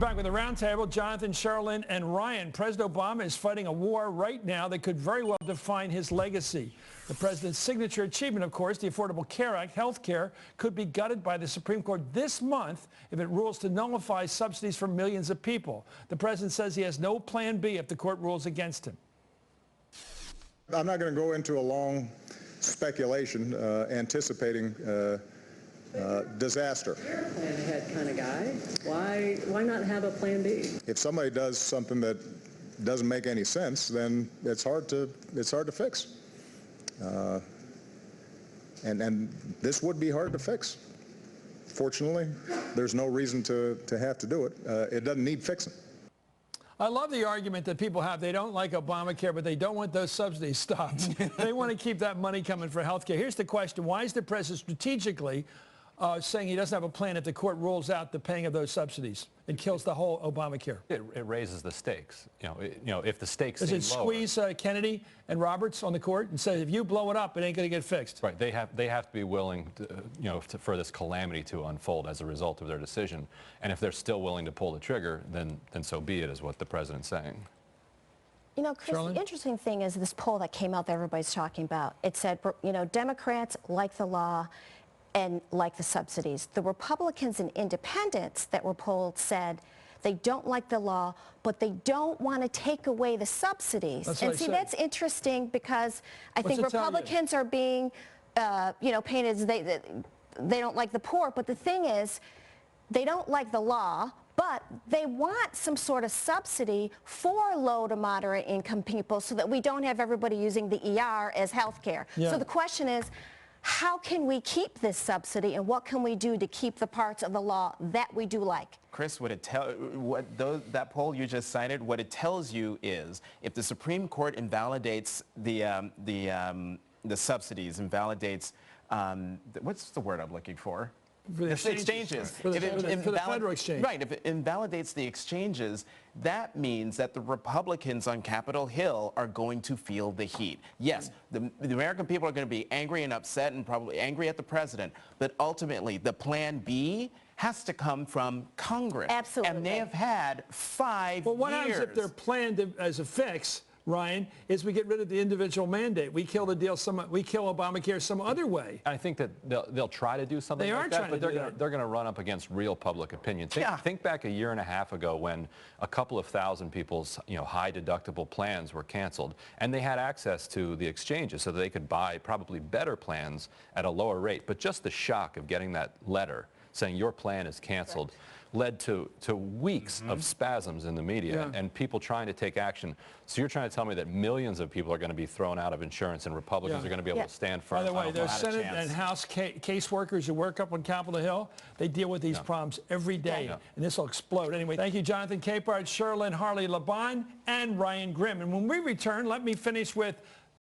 back with the roundtable. Jonathan, Cherylyn, and Ryan. President Obama is fighting a war right now that could very well define his legacy. The president's signature achievement, of course, the Affordable Care Act, health care, could be gutted by the Supreme Court this month if it rules to nullify subsidies for millions of people. The president says he has no plan B if the court rules against him. I'm not going to go into a long speculation anticipating disaster. You're a plan ahead kind of guy. Why not have a plan B? If somebody does something that doesn't make any sense, then it's hard to fix. And this would be hard to fix. Fortunately, there's no reason to have to do it. It doesn't need fixing. I love the argument that people have. They don't like Obamacare, but they don't want those subsidies stopped. They want to keep that money coming for health care. Here's the question. Why is the president strategically saying he doesn't have a plan if the court rules out the paying of those subsidies and kills the whole Obamacare? It raises the stakes. If the stakes Does it squeeze Kennedy and Roberts on the court and say, if you blow it up, it ain't going to get fixed? Right. They have to be willing to, for this calamity to unfold as a result of their decision. And if they're still willing to pull the trigger, then so be it, is what the president's saying. You know, Chris, Cherylyn? the interesting thing is this poll that came out that everybody's talking about. It said, Democrats like the law and like the subsidies. The Republicans and independents that were polled said they don't like the law, but they don't want to take away the subsidies. And see, that's interesting because I think Republicans are being, painted as they don't like the poor. But the thing is, they don't like the law, but they want some sort of subsidy for low to moderate income people so that we don't have everybody using the ER as health care. Yeah. So the question is, how can we keep this subsidy, and what can we do to keep the parts of the law that we do like? Chris, that poll you just cited, what it tells you is if the Supreme Court invalidates the subsidies, invalidates, what's the word I'm looking for? For the exchanges. For the federal exchange. Right. If it invalidates the exchanges, that means that the Republicans on Capitol Hill are going to feel the heat. Yes, the American people are going to be angry and upset and probably angry at the president, but ultimately the plan B has to come from Congress. Absolutely. And they have had 5 years. Well, what happens if they're planned as a fix, Ryan, is we get rid of the individual mandate? We kill the deal. We kill Obamacare some other way. I think that they'll try to do something like that, but they're going to run up against real public opinion. Think back a year and a half ago when a couple of thousand people's high deductible plans were canceled, and they had access to the exchanges so that they could buy probably better plans at a lower rate. But just the shock of getting that letter saying your plan is canceled led to weeks of spasms in the media and people trying to take action. So you're trying to tell me that millions of people are going to be thrown out of insurance and Republicans are going to be able to stand firm? By the way, there's Senate and House caseworkers who work up on Capitol Hill. They deal with these problems every day, and this will explode. Anyway, thank you, Jonathan Capehart, Cherylyn, Harley, LeBon, and Ryan Grimm. And when we return, let me finish with